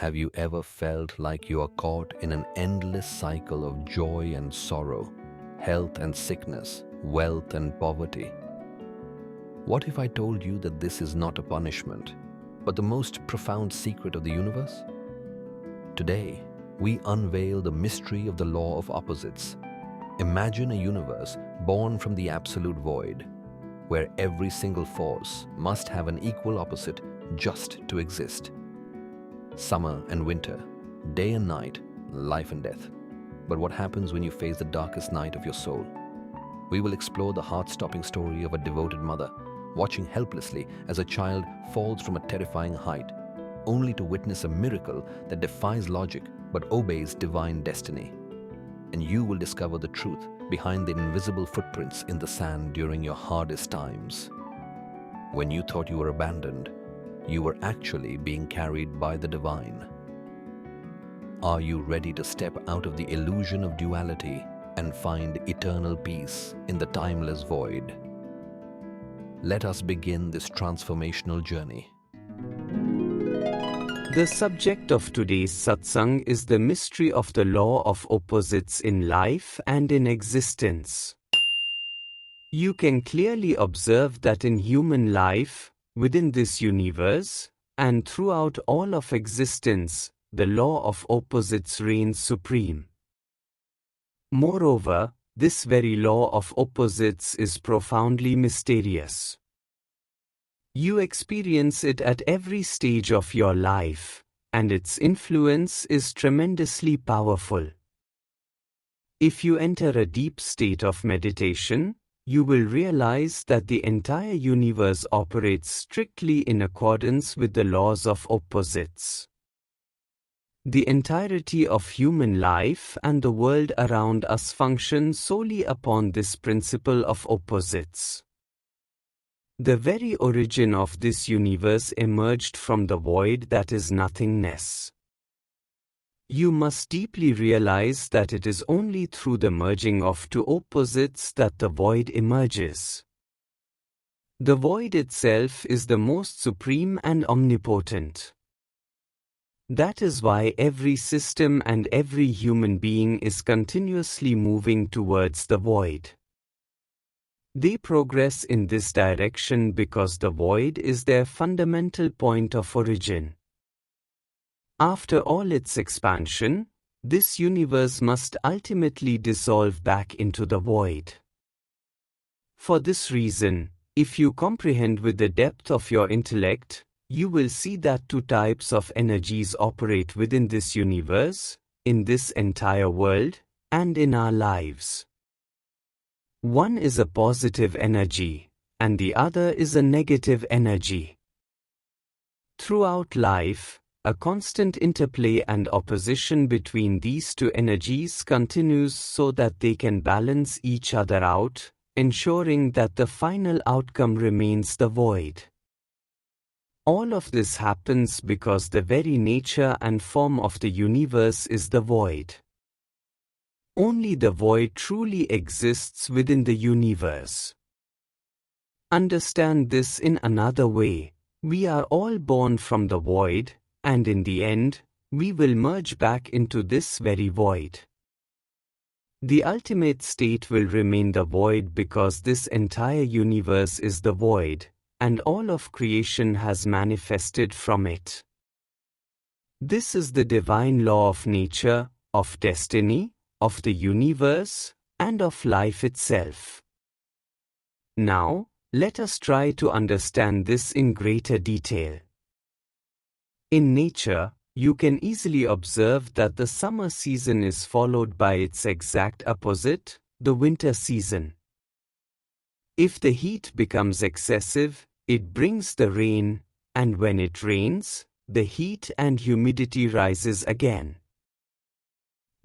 Have you ever felt like you are caught in an endless cycle of joy and sorrow, health and sickness, wealth and poverty? What if I told you that this is not a punishment, but the most profound secret of the universe? Today, we unveil the mystery of the law of opposites. Imagine a universe born from the absolute void, where every single force must have an equal opposite just to exist. Summer and winter, day and night, life and death. But what happens when you face the darkest night of your soul? We will explore the heart-stopping story of a devoted mother, watching helplessly as a child falls from a terrifying height, only to witness a miracle that defies logic but obeys divine destiny. And you will discover the truth behind the invisible footprints in the sand during your hardest times. When you thought you were abandoned, you were actually being carried by the divine. Are you ready to step out of the illusion of duality and find eternal peace in the timeless void? Let us begin this transformational journey. The subject of today's satsang is the mystery of the law of opposites in life and in existence. You can clearly observe that in human life, within this universe, and throughout all of existence, the law of opposites reigns supreme. Moreover, this very law of opposites is profoundly mysterious. You experience it at every stage of your life, and its influence is tremendously powerful. If you enter a deep state of meditation, you will realize that the entire universe operates strictly in accordance with the laws of opposites. The entirety of human life and the world around us function solely upon this principle of opposites. The very origin of this universe emerged from the void that is nothingness. You must deeply realize that it is only through the merging of two opposites that the void emerges. The void itself is the most supreme and omnipotent. That is why every system and every human being is continuously moving towards the void. They progress in this direction because the void is their fundamental point of origin. After all its expansion, this universe must ultimately dissolve back into the void. For this reason, if you comprehend with the depth of your intellect, you will see that two types of energies operate within this universe, in this entire world, and in our lives. One is a positive energy, and the other is a negative energy. Throughout life, a constant interplay and opposition between these two energies continues so that they can balance each other out, ensuring that the final outcome remains the void. All of this happens because the very nature and form of the universe is the void. Only the void truly exists within the universe. Understand this in another way. We are all born from the void, and in the end, we will merge back into this very void. The ultimate state will remain the void because this entire universe is the void, and all of creation has manifested from it. This is the divine law of nature, of destiny, of the universe, and of life itself. Now, let us try to understand this in greater detail. In nature, you can easily observe that the summer season is followed by its exact opposite, the winter season. If the heat becomes excessive, it brings the rain, and when it rains, the heat and humidity rises again.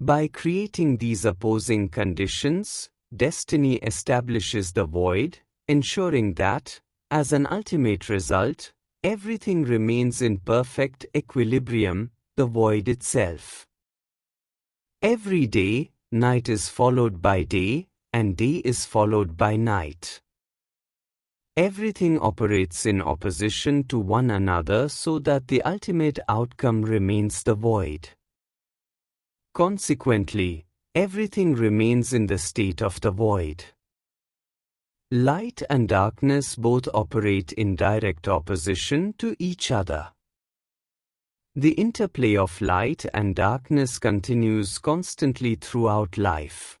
By creating these opposing conditions, destiny establishes the void, ensuring that, as an ultimate result, everything remains in perfect equilibrium, the void itself. Every day, night is followed by day, and day is followed by night. Everything operates in opposition to one another so that the ultimate outcome remains the void. Consequently, everything remains in the state of the void. Light and darkness both operate in direct opposition to each other. The interplay of light and darkness continues constantly throughout life.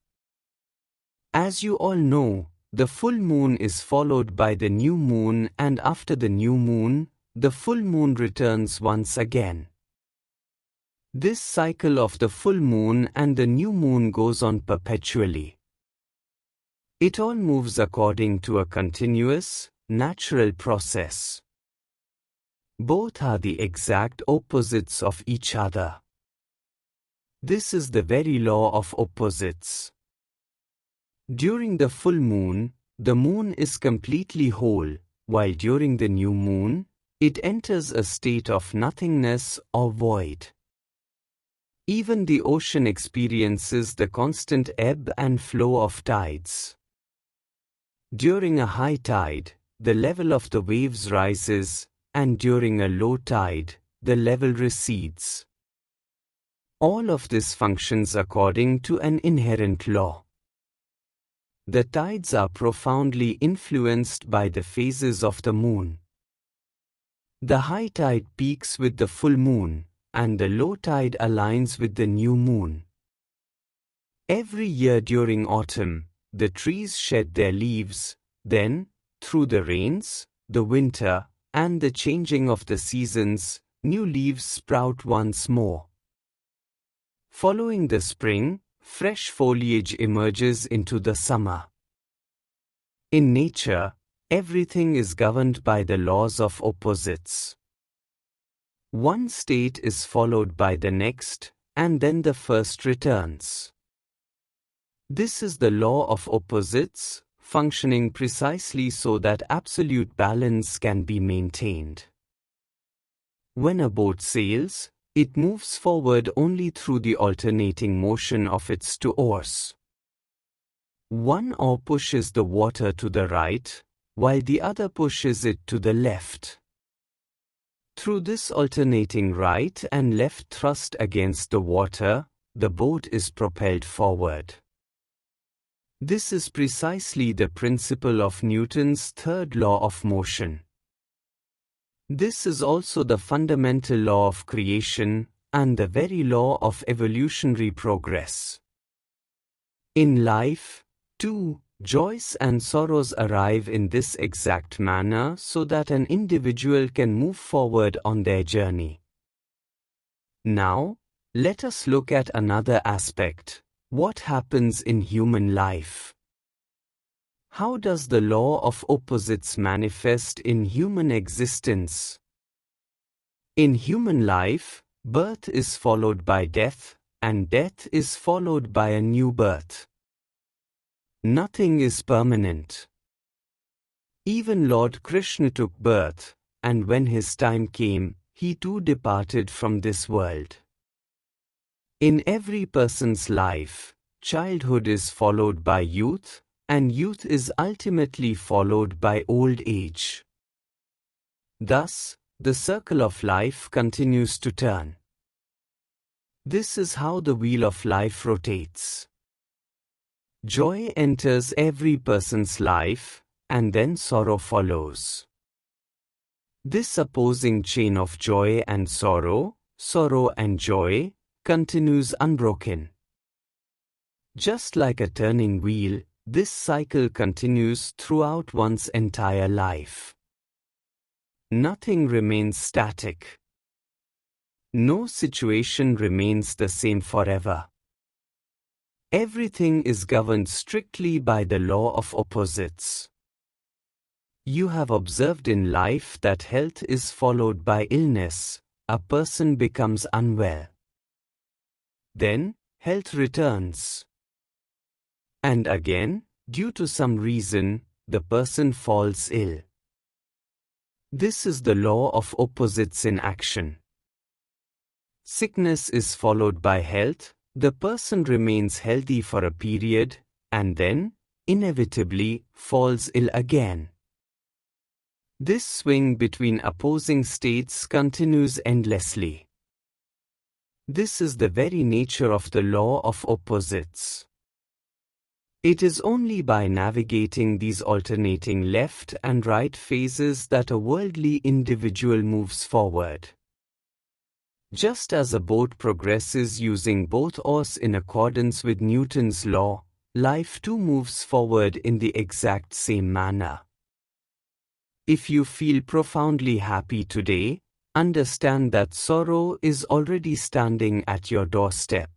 As you all know, the full moon is followed by the new moon, and after the new moon, the full moon returns once again. This cycle of the full moon and the new moon goes on perpetually. It all moves according to a continuous, natural process. Both are the exact opposites of each other. This is the very law of opposites. During the full moon, the moon is completely whole, while during the new moon, it enters a state of nothingness or void. Even the ocean experiences the constant ebb and flow of tides. During a high tide, the level of the waves rises, and during a low tide, the level recedes. All of this functions according to an inherent law. The tides are profoundly influenced by the phases of the moon. The high tide peaks with the full moon, and the low tide aligns with the new moon. Every year during autumn, the trees shed their leaves, then, through the rains, the winter, and the changing of the seasons, new leaves sprout once more. Following the spring, fresh foliage emerges into the summer. In nature, everything is governed by the laws of opposites. One state is followed by the next, and then the first returns. This is the law of opposites, functioning precisely so that absolute balance can be maintained. When a boat sails, it moves forward only through the alternating motion of its two oars. One oar pushes the water to the right, while the other pushes it to the left. Through this alternating right and left thrust against the water, the boat is propelled forward. This is precisely the principle of Newton's third law of motion. This is also the fundamental law of creation and the very law of evolutionary progress. In life, too, joys and sorrows arrive in this exact manner so that an individual can move forward on their journey. Now, let us look at another aspect. What happens in human life? How does the law of opposites manifest in human existence? In human life, birth is followed by death, and death is followed by a new birth. Nothing is permanent. Even Lord Krishna took birth, and when his time came, he too departed from this world. In every person's life, childhood is followed by youth, and youth is ultimately followed by old age. Thus, the circle of life continues to turn. This is how the wheel of life rotates. Joy enters every person's life, and then sorrow follows. This opposing chain of joy and sorrow and joy, continues unbroken. Just like a turning wheel, this cycle continues throughout one's entire life. Nothing remains static. No situation remains the same forever. Everything is governed strictly by the law of opposites. You have observed in life that health is followed by illness, a person becomes unwell. Then, health returns. And again, due to some reason, the person falls ill. This is the law of opposites in action. Sickness is followed by health, the person remains healthy for a period, and then, inevitably, falls ill again. This swing between opposing states continues endlessly. This is the very nature of the law of opposites. It is only by navigating these alternating left and right phases that a worldly individual moves forward. Just as a boat progresses using both oars in accordance with Newton's law, life too moves forward in the exact same manner. If you feel profoundly happy today, understand that sorrow is already standing at your doorstep.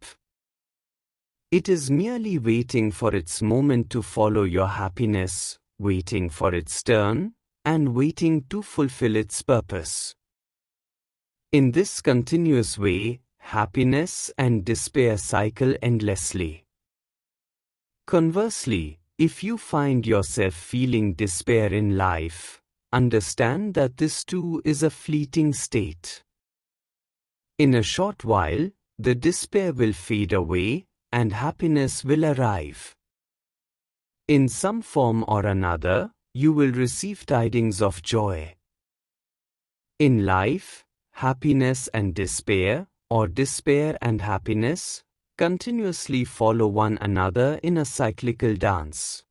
It is merely waiting for its moment to follow your happiness, waiting for its turn, and waiting to fulfill its purpose. In this continuous way, happiness and despair cycle endlessly. Conversely, if you find yourself feeling despair in life, understand that this too is a fleeting state. In a short while, the despair will fade away, and happiness will arrive. In some form or another, you will receive tidings of joy. In life, happiness and despair, or despair and happiness, continuously follow one another in a cyclical dance.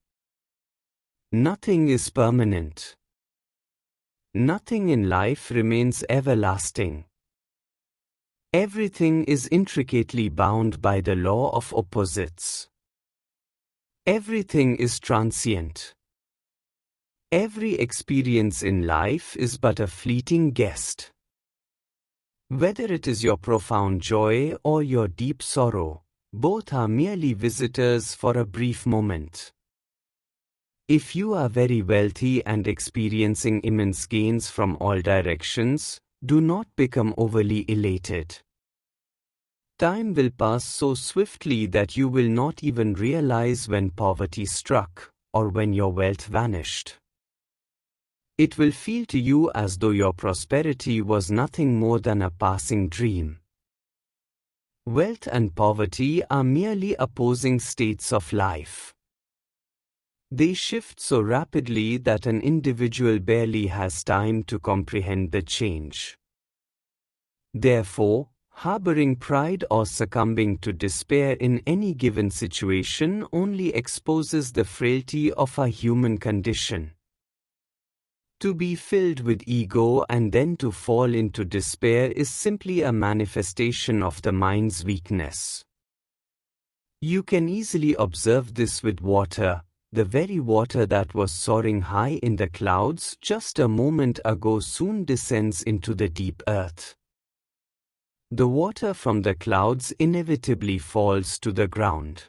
Nothing is permanent. Nothing in life remains everlasting. Everything is intricately bound by the law of opposites. Everything is transient. Every experience in life is but a fleeting guest. Whether it is your profound joy or your deep sorrow, both are merely visitors for a brief moment. If you are very wealthy and experiencing immense gains from all directions, do not become overly elated. Time will pass so swiftly that you will not even realize when poverty struck, or when your wealth vanished. It will feel to you as though your prosperity was nothing more than a passing dream. Wealth and poverty are merely opposing states of life. They shift so rapidly that an individual barely has time to comprehend the change. Therefore, harboring pride or succumbing to despair in any given situation only exposes the frailty of our human condition. To be filled with ego and then to fall into despair is simply a manifestation of the mind's weakness. You can easily observe this with water. The very water that was soaring high in the clouds just a moment ago soon descends into the deep earth. The water from the clouds inevitably falls to the ground.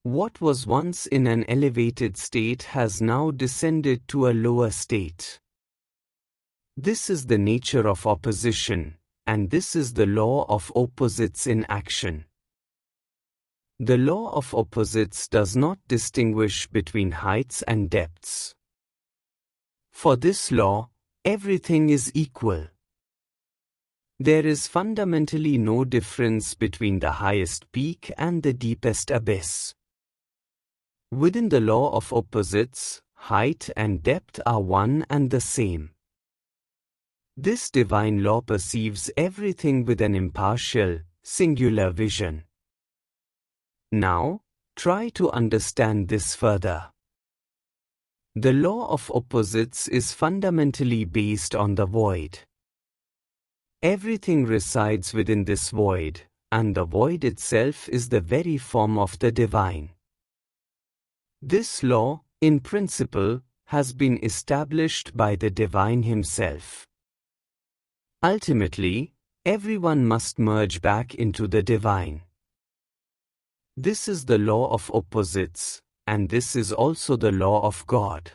What was once in an elevated state has now descended to a lower state. This is the nature of opposition, and this is the law of opposites in action. The law of opposites does not distinguish between heights and depths. For this law, everything is equal. There is fundamentally no difference between the highest peak and the deepest abyss. Within the law of opposites, height and depth are one and the same. This divine law perceives everything with an impartial, singular vision. Now, try to understand this further. The law of opposites is fundamentally based on the void. Everything resides within this void, and the void itself is the very form of the divine. This law, in principle, has been established by the divine himself. Ultimately, everyone must merge back into the divine. This is the law of opposites, and this is also the law of God.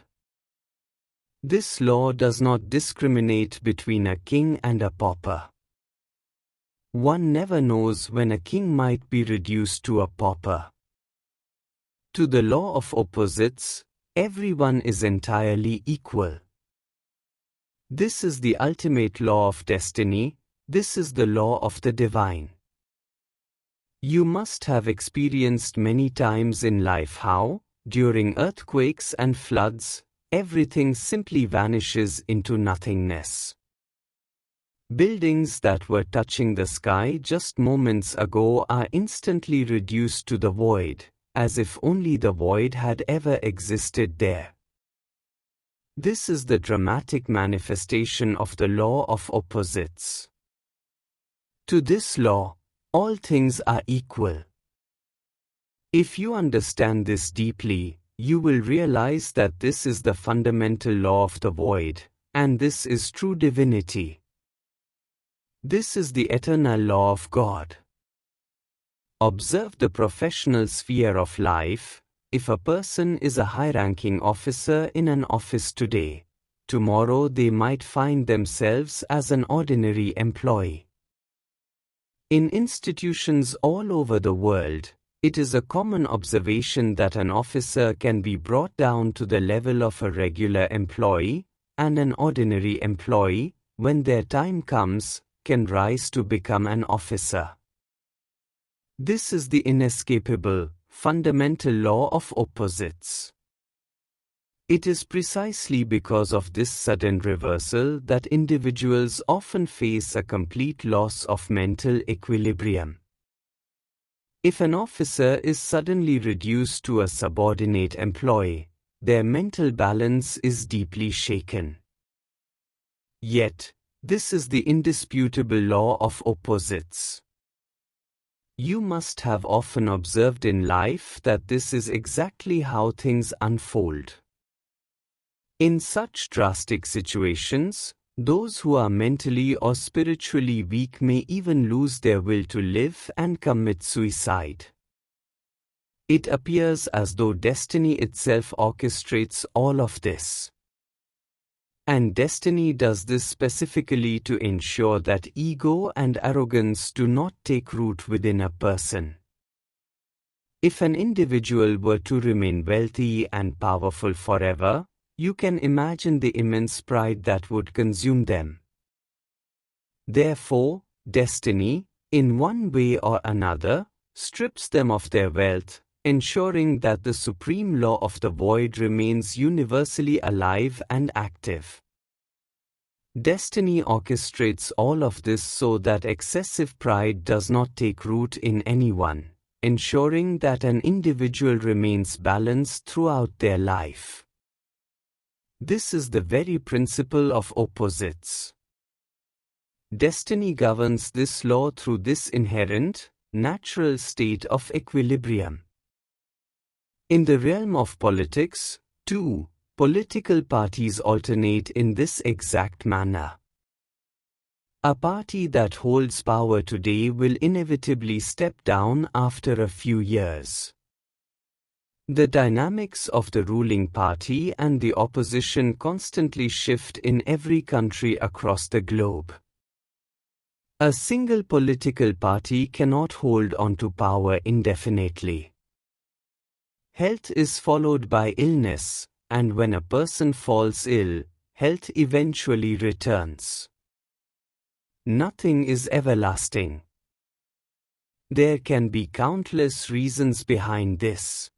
This law does not discriminate between a king and a pauper. One never knows when a king might be reduced to a pauper. To the law of opposites, everyone is entirely equal. This is the ultimate law of destiny, this is the law of the divine. You must have experienced many times in life how, during earthquakes and floods, everything simply vanishes into nothingness. Buildings that were touching the sky just moments ago are instantly reduced to the void, as if only the void had ever existed there. This is the dramatic manifestation of the law of opposites. To this law, all things are equal. If you understand this deeply, you will realize that this is the fundamental law of the void, and this is true divinity. This is the eternal law of God. Observe the professional sphere of life. If a person is a high-ranking officer in an office today, tomorrow they might find themselves as an ordinary employee. In institutions all over the world, it is a common observation that an officer can be brought down to the level of a regular employee, and an ordinary employee, when their time comes, can rise to become an officer. This is the inescapable, fundamental law of opposites. It is precisely because of this sudden reversal that individuals often face a complete loss of mental equilibrium. If an officer is suddenly reduced to a subordinate employee, their mental balance is deeply shaken. Yet, this is the indisputable law of opposites. You must have often observed in life that this is exactly how things unfold. In such drastic situations, those who are mentally or spiritually weak may even lose their will to live and commit suicide. It appears as though destiny itself orchestrates all of this. And destiny does this specifically to ensure that ego and arrogance do not take root within a person. If an individual were to remain wealthy and powerful forever, you can imagine the immense pride that would consume them. Therefore, destiny, in one way or another, strips them of their wealth, ensuring that the supreme law of the void remains universally alive and active. Destiny orchestrates all of this so that excessive pride does not take root in anyone, ensuring that an individual remains balanced throughout their life. This is the very principle of opposites. Destiny governs this law through this inherent, natural state of equilibrium. In the realm of politics, too, political parties alternate in this exact manner. A party that holds power today will inevitably step down after a few years. The dynamics of the ruling party and the opposition constantly shift in every country across the globe. A single political party cannot hold on to power indefinitely. Health is followed by illness, and when a person falls ill, health eventually returns. Nothing is everlasting. There can be countless reasons behind this.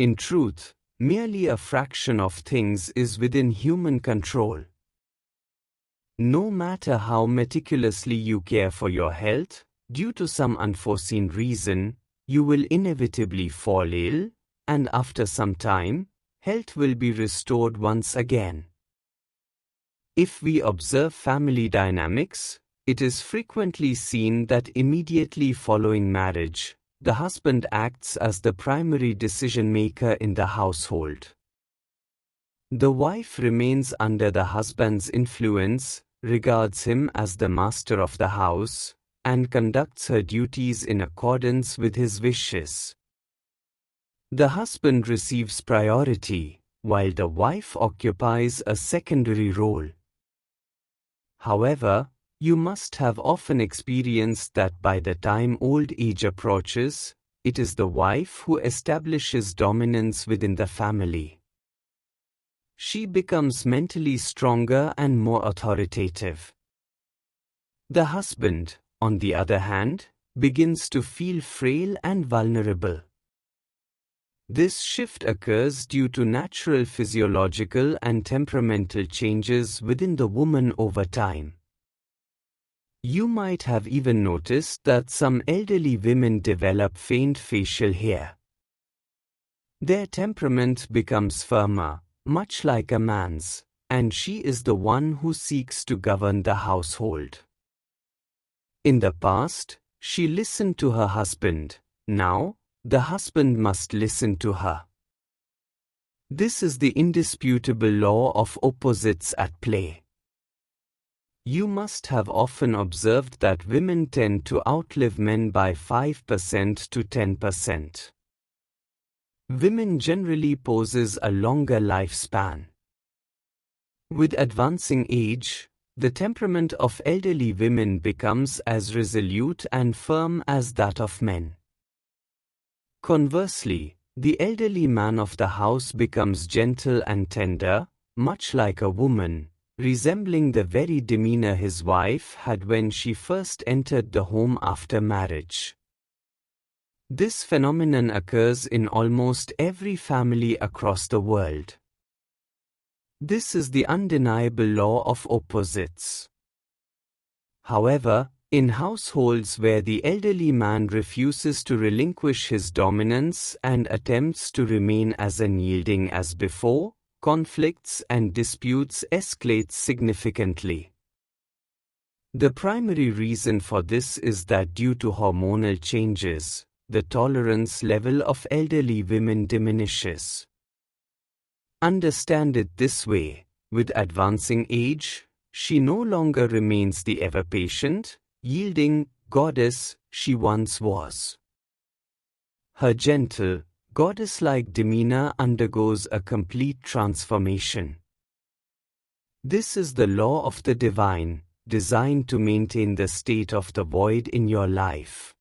In truth, merely a fraction of things is within human control. No matter how meticulously you care for your health, due to some unforeseen reason, you will inevitably fall ill, and after some time, health will be restored once again. If we observe family dynamics, it is frequently seen that immediately following marriage, the husband acts as the primary decision-maker in the household. The wife remains under the husband's influence, regards him as the master of the house, and conducts her duties in accordance with his wishes. The husband receives priority, while the wife occupies a secondary role. However, you must have often experienced that by the time old age approaches, it is the wife who establishes dominance within the family. She becomes mentally stronger and more authoritative. The husband, on the other hand, begins to feel frail and vulnerable. This shift occurs due to natural physiological and temperamental changes within the woman over time. You might have even noticed that some elderly women develop faint facial hair. Their temperament becomes firmer, much like a man's, and she is the one who seeks to govern the household. In the past, she listened to her husband. Now, the husband must listen to her. This is the indisputable law of opposites at play. You must have often observed that women tend to outlive men by 5% to 10%. Women generally possess a longer lifespan. With advancing age, the temperament of elderly women becomes as resolute and firm as that of men. Conversely, the elderly man of the house becomes gentle and tender, much like a woman, resembling the very demeanor his wife had when she first entered the home after marriage. This phenomenon occurs in almost every family across the world. This is the undeniable law of opposites. However, in households where the elderly man refuses to relinquish his dominance and attempts to remain as unyielding as before, conflicts and disputes escalate significantly. The primary reason for this is that due to hormonal changes, the tolerance level of elderly women diminishes. Understand it this way: with advancing age, she no longer remains the ever-patient, yielding goddess she once was. Her gentle, goddess-like demeanor undergoes a complete transformation. This is the law of the divine, designed to maintain the state of the void in your life.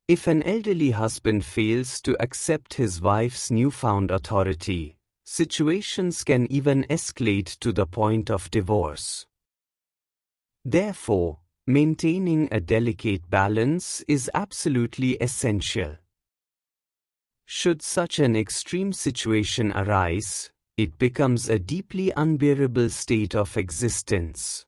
If an elderly husband fails to accept his wife's newfound authority, situations can even escalate to the point of divorce. Therefore, maintaining a delicate balance is absolutely essential. Should such an extreme situation arise, it becomes a deeply unbearable state of existence.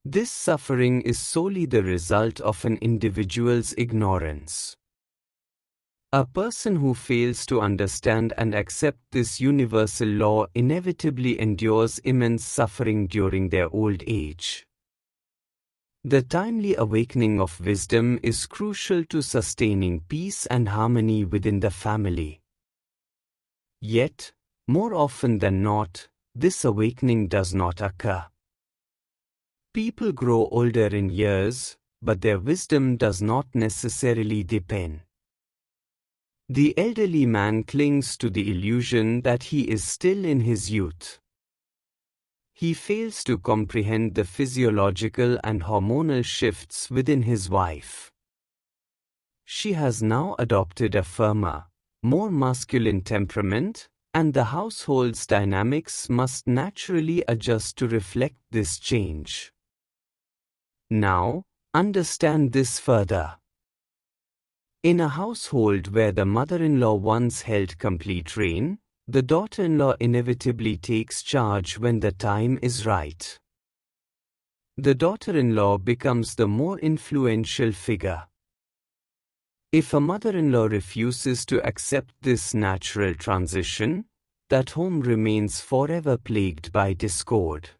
This suffering is solely the result of an individual's ignorance. A person who fails to understand and accept this universal law inevitably endures immense suffering during their old age. The timely awakening of wisdom is crucial to sustaining peace and harmony within the family. Yet, more often than not, this awakening does not occur. People grow older in years, but their wisdom does not necessarily deepen. The elderly man clings to the illusion that he is still in his youth. He fails to comprehend the physiological and hormonal shifts within his wife. She has now adopted a firmer, more masculine temperament, and the household's dynamics must naturally adjust to reflect this change. Now, understand this further. In a household where the mother-in-law once held complete reign, the daughter-in-law inevitably takes charge when the time is right. The daughter-in-law becomes the more influential figure. If a mother-in-law refuses to accept this natural transition, that home remains forever plagued by discord.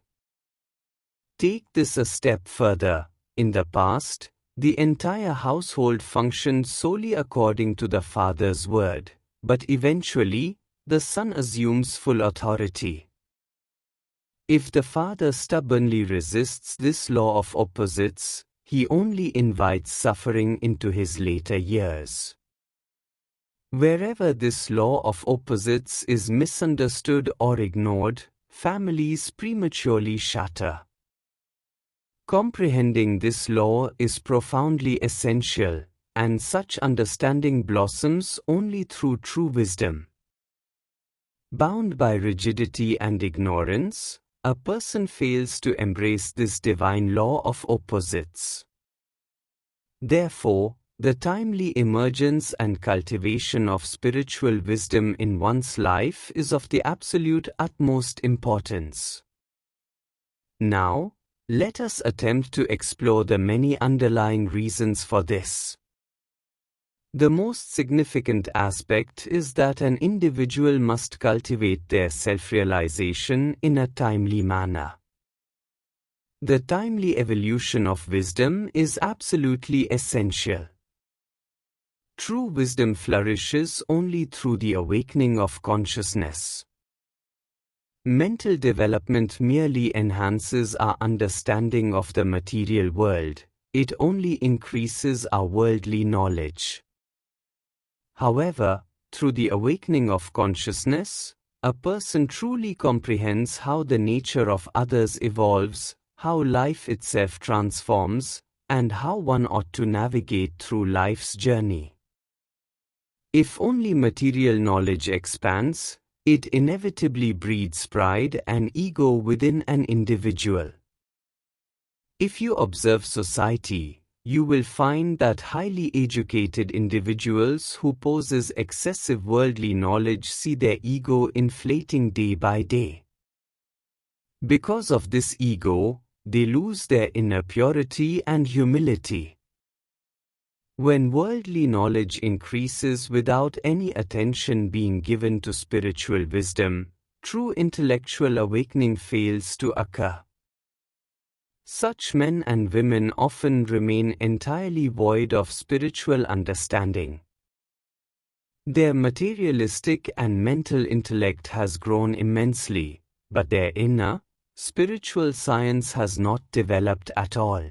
Take this a step further. In the past, the entire household functioned solely according to the father's word, but eventually, the son assumes full authority. If the father stubbornly resists this law of opposites, he only invites suffering into his later years. Wherever this law of opposites is misunderstood or ignored, families prematurely shatter. Comprehending this law is profoundly essential, and such understanding blossoms only through true wisdom. Bound by rigidity and ignorance, a person fails to embrace this divine law of opposites. Therefore, the timely emergence and cultivation of spiritual wisdom in one's life is of the absolute utmost importance. Now, let us attempt to explore the many underlying reasons for this. The most significant aspect is that an individual must cultivate their self-realization in a timely manner. The timely evolution of wisdom is absolutely essential. True wisdom flourishes only through the awakening of consciousness. Mental development merely enhances our understanding of the material world, it only increases our worldly knowledge. However, through the awakening of consciousness, a person truly comprehends how the nature of others evolves, how life itself transforms, and how one ought to navigate through life's journey. If only material knowledge expands, it inevitably breeds pride and ego within an individual. If you observe society, you will find that highly educated individuals who possess excessive worldly knowledge see their ego inflating day by day. Because of this ego, they lose their inner purity and humility. When worldly knowledge increases without any attention being given to spiritual wisdom, true intellectual awakening fails to occur. Such men and women often remain entirely void of spiritual understanding. Their materialistic and mental intellect has grown immensely, but their inner, spiritual science has not developed at all.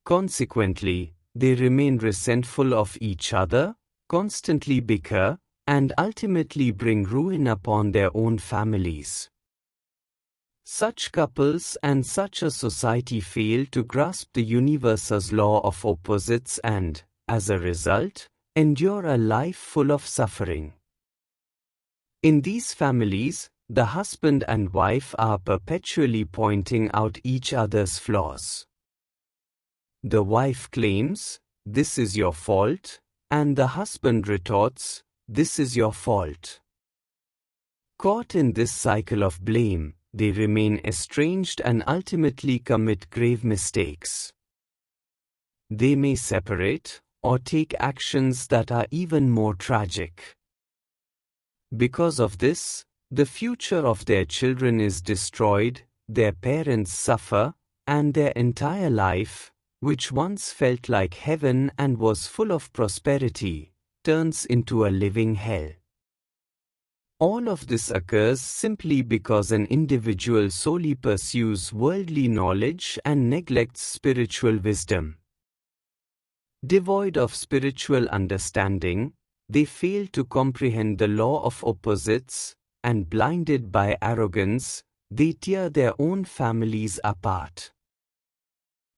Consequently, they remain resentful of each other, constantly bicker, and ultimately bring ruin upon their own families. Such couples and such a society fail to grasp the universe's law of opposites and, as a result, endure a life full of suffering. In these families, the husband and wife are perpetually pointing out each other's flaws. The wife claims, "This is your fault," and the husband retorts, "This is your fault." Caught in this cycle of blame, they remain estranged and ultimately commit grave mistakes. They may separate, or take actions that are even more tragic. Because of this, the future of their children is destroyed, their parents suffer, and their entire life, which once felt like heaven and was full of prosperity, turns into a living hell. All of this occurs simply because an individual solely pursues worldly knowledge and neglects spiritual wisdom. Devoid of spiritual understanding, they fail to comprehend the law of opposites, and blinded by arrogance, they tear their own families apart.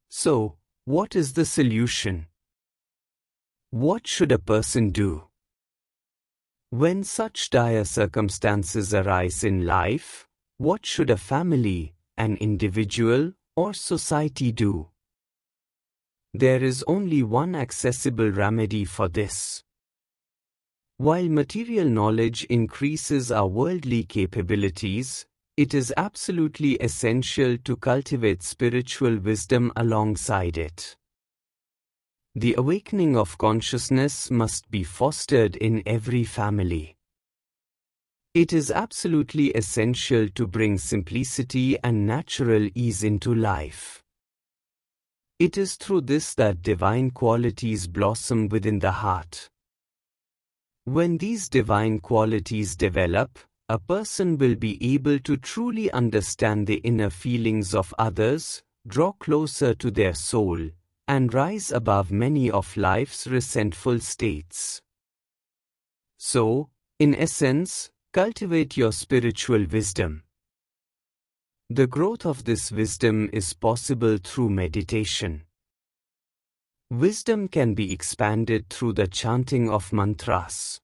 So, what is the solution? What should a person do? When such dire circumstances arise in life, what should a family, an individual, or society do? There is only one accessible remedy for this. While material knowledge increases our worldly capabilities, it is absolutely essential to cultivate spiritual wisdom alongside it. The awakening of consciousness must be fostered in every family. It is absolutely essential to bring simplicity and natural ease into life. It is through this that divine qualities blossom within the heart. When these divine qualities develop, a person will be able to truly understand the inner feelings of others, draw closer to their soul, and rise above many of life's resentful states. So, in essence, cultivate your spiritual wisdom. The growth of this wisdom is possible through meditation. Wisdom can be expanded through the chanting of mantras.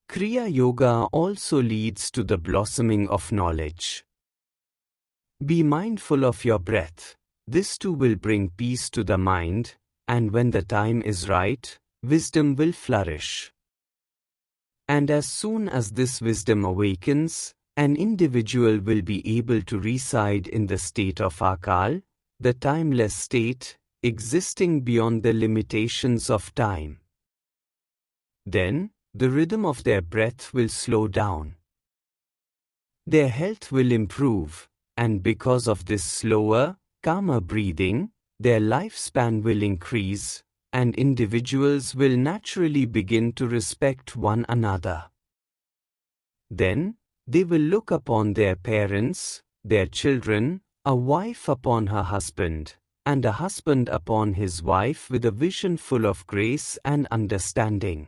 Kriya Yoga also leads to the blossoming of knowledge. Be mindful of your breath. This too will bring peace to the mind, and when the time is right, wisdom will flourish. And as soon as this wisdom awakens, an individual will be able to reside in the state of Akal, the timeless state, existing beyond the limitations of time. Then, the rhythm of their breath will slow down. Their health will improve, and because of this slower, calmer breathing, their lifespan will increase, and individuals will naturally begin to respect one another. Then, they will look upon their parents, their children, a wife upon her husband, and a husband upon his wife with a vision full of grace and understanding.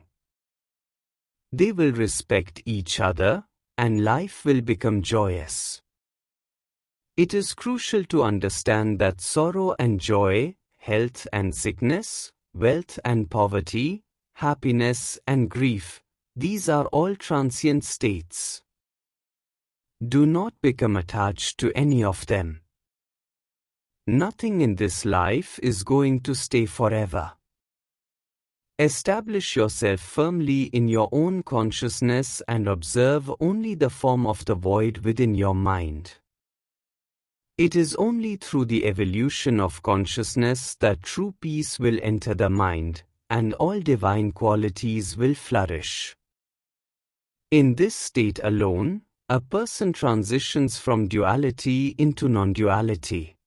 They will respect each other, and life will become joyous. It is crucial to understand that sorrow and joy, health and sickness, wealth and poverty, happiness and grief, these are all transient states. Do not become attached to any of them. Nothing in this life is going to stay forever. Establish yourself firmly in your own consciousness and observe only the form of the void within your mind. It is only through the evolution of consciousness that true peace will enter the mind, and all divine qualities will flourish. In this state alone, a person transitions from duality into non-duality.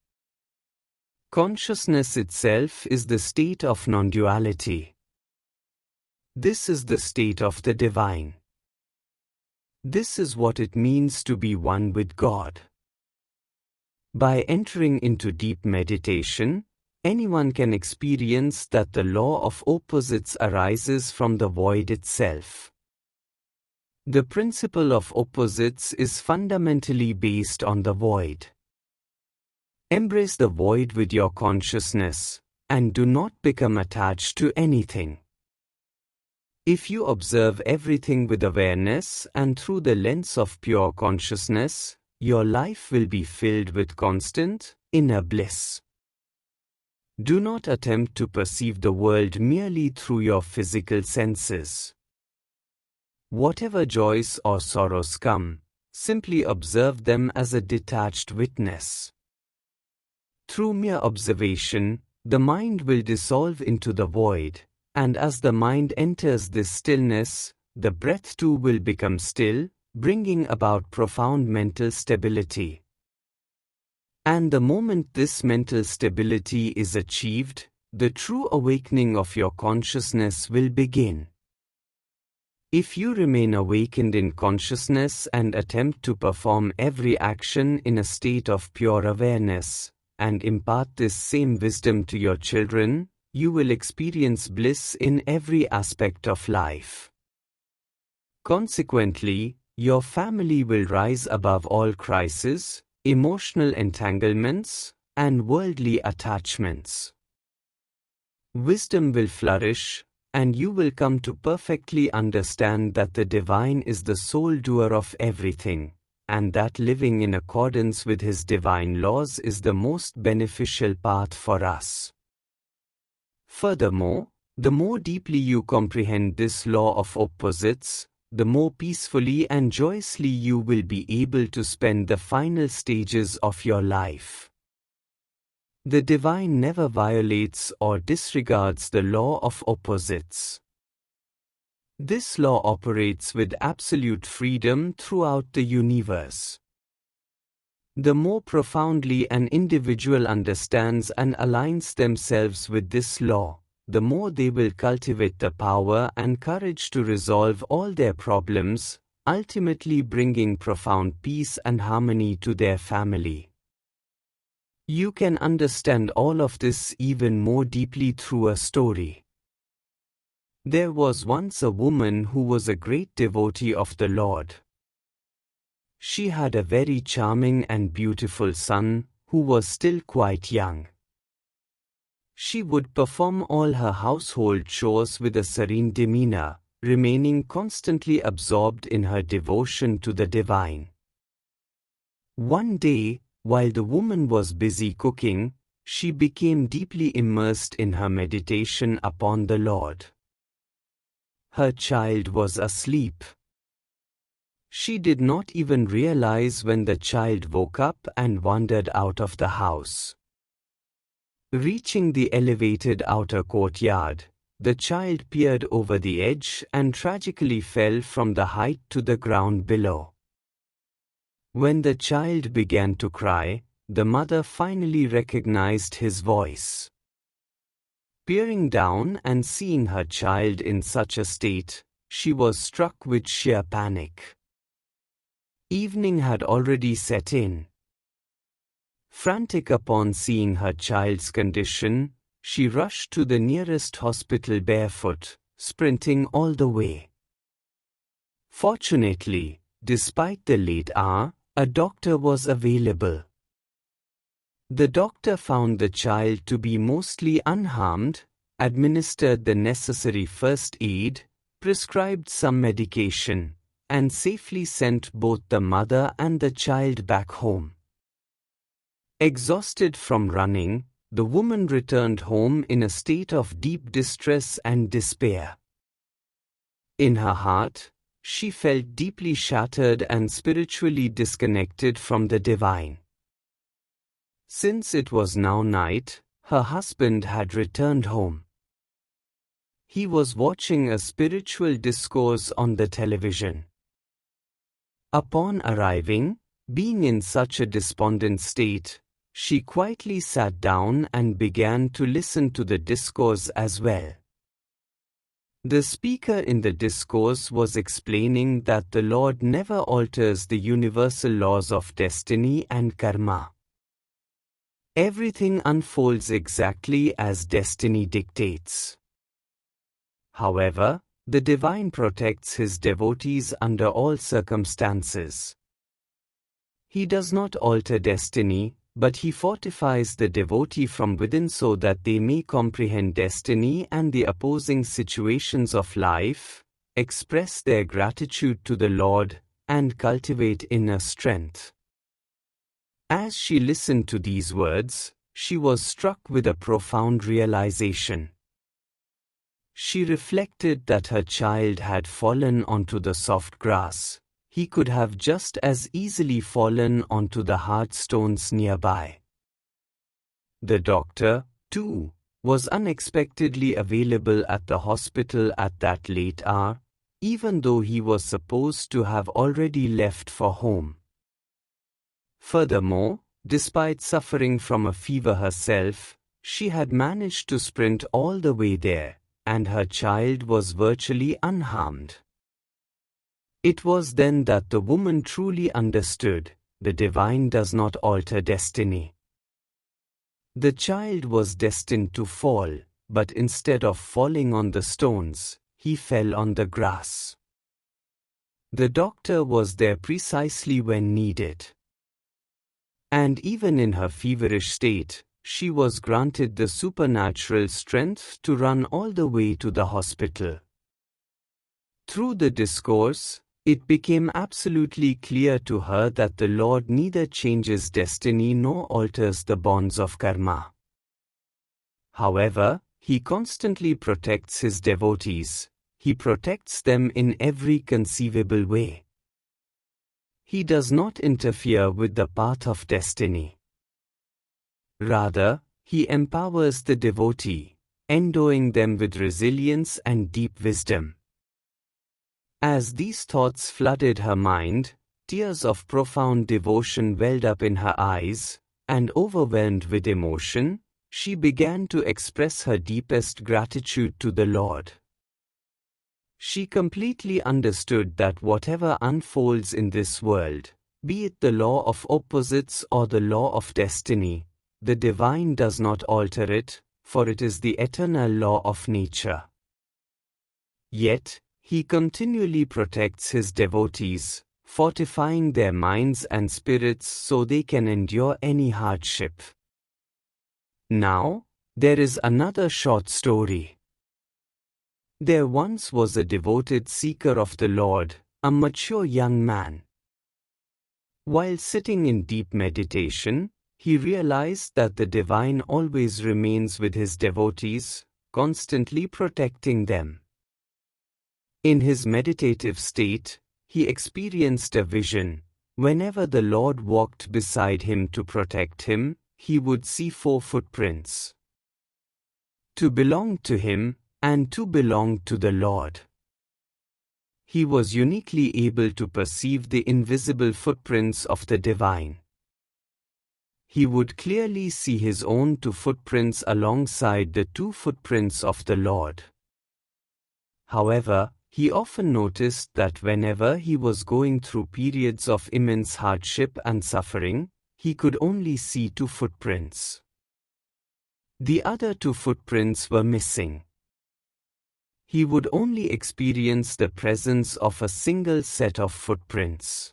Consciousness itself is the state of non-duality. This is the state of the divine. This is what it means to be one with God. By entering into deep meditation, anyone can experience that the law of opposites arises from the void itself. The principle of opposites is fundamentally based on the void. Embrace the void with your consciousness, and do not become attached to anything. If you observe everything with awareness and through the lens of pure consciousness, your life will be filled with constant, inner bliss. Do not attempt to perceive the world merely through your physical senses. Whatever joys or sorrows come, simply observe them as a detached witness. Through mere observation, the mind will dissolve into the void, and as the mind enters this stillness, the breath too will become still, bringing about profound mental stability. And the moment this mental stability is achieved, the true awakening of your consciousness will begin. If you remain awakened in consciousness and attempt to perform every action in a state of pure awareness, and impart this same wisdom to your children, you will experience bliss in every aspect of life. Consequently, your family will rise above all crises, emotional entanglements, and worldly attachments. Wisdom will flourish, and you will come to perfectly understand that the divine is the sole doer of everything, and that living in accordance with his divine laws is the most beneficial path for us. Furthermore, the more deeply you comprehend this law of opposites, the more peacefully and joyously you will be able to spend the final stages of your life. The divine never violates or disregards the law of opposites. This law operates with absolute freedom throughout the universe. The more profoundly an individual understands and aligns themselves with this law, the more they will cultivate the power and courage to resolve all their problems, ultimately bringing profound peace and harmony to their family. You can understand all of this even more deeply through a story. There was once a woman who was a great devotee of the Lord. She had a very charming and beautiful son, who was still quite young. She would perform all her household chores with a serene demeanor, remaining constantly absorbed in her devotion to the divine. One day, while the woman was busy cooking, she became deeply immersed in her meditation upon the Lord. Her child was asleep. She did not even realize when the child woke up and wandered out of the house. Reaching the elevated outer courtyard, the child peered over the edge and tragically fell from the height to the ground below. When the child began to cry, the mother finally recognized his voice. Peering down and seeing her child in such a state, she was struck with sheer panic. Evening had already set in. Frantic upon seeing her child's condition, she rushed to the nearest hospital barefoot, sprinting all the way. Fortunately, despite the late hour, a doctor was available. The doctor found the child to be mostly unharmed, administered the necessary first aid, prescribed some medication, and safely sent both the mother and the child back home. Exhausted from running, the woman returned home in a state of deep distress and despair. In her heart, she felt deeply shattered and spiritually disconnected from the divine. Since it was now night, her husband had returned home. He was watching a spiritual discourse on the television. Upon arriving, being in such a despondent state, she quietly sat down and began to listen to the discourse as well. The speaker in the discourse was explaining that the Lord never alters the universal laws of destiny and karma. Everything unfolds exactly as destiny dictates. However, the divine protects his devotees under all circumstances. He does not alter destiny, but he fortifies the devotee from within so that they may comprehend destiny and the opposing situations of life, express their gratitude to the Lord, and cultivate inner strength. As she listened to these words, she was struck with a profound realization. She reflected that her child had fallen onto the soft grass. He could have just as easily fallen onto the hard stones nearby. The doctor, too, was unexpectedly available at the hospital at that late hour, even though he was supposed to have already left for home. Furthermore, despite suffering from a fever herself, she had managed to sprint all the way there, and her child was virtually unharmed. It was then that the woman truly understood, the divine does not alter destiny. The child was destined to fall, but instead of falling on the stones, he fell on the grass. The doctor was there precisely when needed. And even in her feverish state, she was granted the supernatural strength to run all the way to the hospital. Through the discourse, it became absolutely clear to her that the Lord neither changes destiny nor alters the bonds of karma. However, he constantly protects his devotees. He protects them in every conceivable way. He does not interfere with the path of destiny. Rather, he empowers the devotee, endowing them with resilience and deep wisdom. As these thoughts flooded her mind, tears of profound devotion welled up in her eyes, and overwhelmed with emotion, she began to express her deepest gratitude to the Lord. She completely understood that whatever unfolds in this world, be it the law of opposites or the law of destiny, the divine does not alter it, for it is the eternal law of nature. Yet, he continually protects his devotees, fortifying their minds and spirits so they can endure any hardship. Now, there is another short story. There once was a devoted seeker of the Lord, a mature young man. While sitting in deep meditation, he realized that the divine always remains with his devotees, constantly protecting them. In his meditative state, he experienced a vision. Whenever the Lord walked beside him to protect him, he would see 4 footprints. To belong to him, and to belong to the Lord. He was uniquely able to perceive the invisible footprints of the divine. He would clearly see his own 2 footprints alongside the 2 footprints of the Lord. However, he often noticed that whenever he was going through periods of immense hardship and suffering, he could only see 2 footprints. The other 2 footprints were missing. He would only experience the presence of a single set of footprints.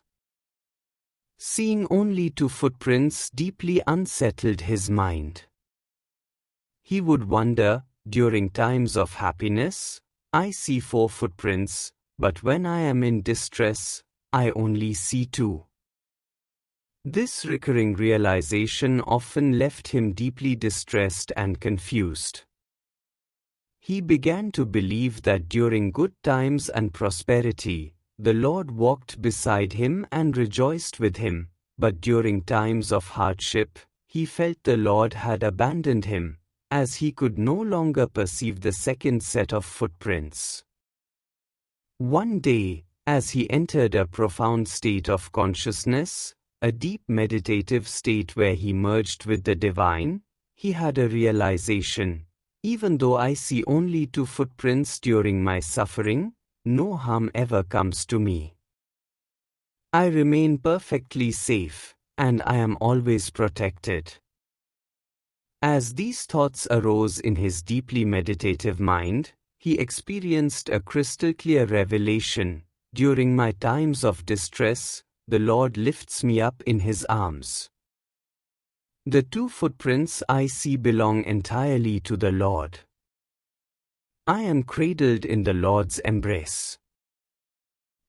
Seeing only 2 footprints deeply unsettled his mind. He would wonder, during times of happiness, I see 4 footprints, but when I am in distress, I only see 2. This recurring realization often left him deeply distressed and confused. He began to believe that during good times and prosperity, the Lord walked beside him and rejoiced with him, but during times of hardship, he felt the Lord had abandoned him, as he could no longer perceive the second set of footprints. One day, as he entered a profound state of consciousness, a deep meditative state where he merged with the divine, he had a realization: even though I see only 2 footprints during my suffering, no harm ever comes to me. I remain perfectly safe, and I am always protected. As these thoughts arose in his deeply meditative mind, he experienced a crystal-clear revelation: during my times of distress, the Lord lifts me up in his arms. The 2 footprints I see belong entirely to the Lord. I am cradled in the Lord's embrace.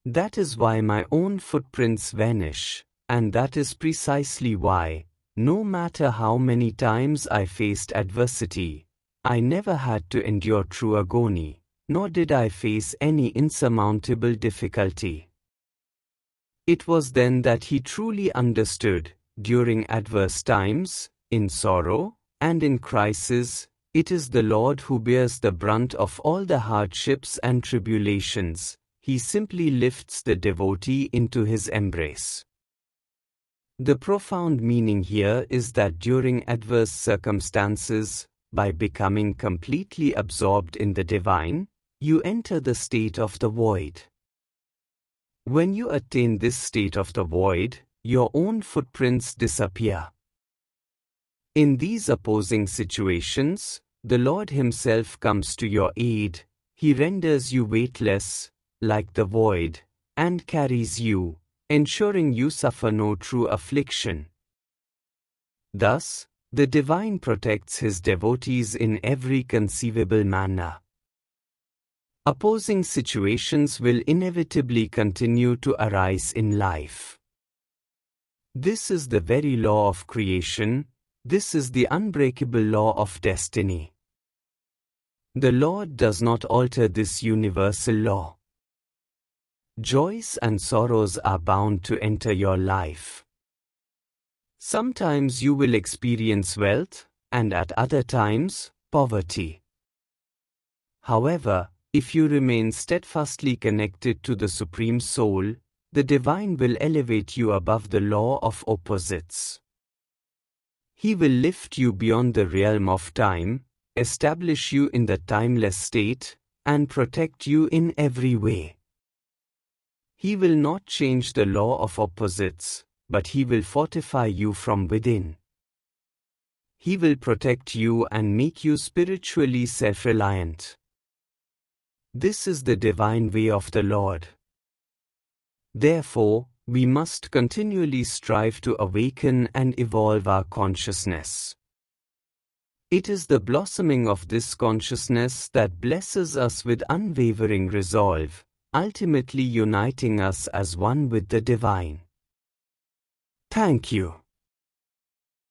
That is why my own footprints vanish, and that is precisely why, no matter how many times I faced adversity, I never had to endure true agony, nor did I face any insurmountable difficulty. It was then that he truly understood: during adverse times, in sorrow, and in crisis, it is the Lord who bears the brunt of all the hardships and tribulations. He simply lifts the devotee into his embrace. The profound meaning here is that during adverse circumstances, by becoming completely absorbed in the divine, you enter the state of the void. When you attain this state of the void, your own footprints disappear. In these opposing situations, the Lord himself comes to your aid. He renders you weightless, like the void, and carries you, ensuring you suffer no true affliction. Thus, the divine protects his devotees in every conceivable manner. Opposing situations will inevitably continue to arise in life. This is the very law of creation. This is the unbreakable law of destiny. The Lord does not alter this universal law. Joys and sorrows are bound to enter your life. Sometimes you will experience wealth, and at other times, poverty. However, if you remain steadfastly connected to the Supreme Soul, the divine will elevate you above the law of opposites. He will lift you beyond the realm of time, establish you in the timeless state, and protect you in every way. He will not change the law of opposites, but he will fortify you from within. He will protect you and make you spiritually self-reliant. This is the divine way of the Lord. Therefore, we must continually strive to awaken and evolve our consciousness. It is the blossoming of this consciousness that blesses us with unwavering resolve, ultimately uniting us as one with the divine. Thank you.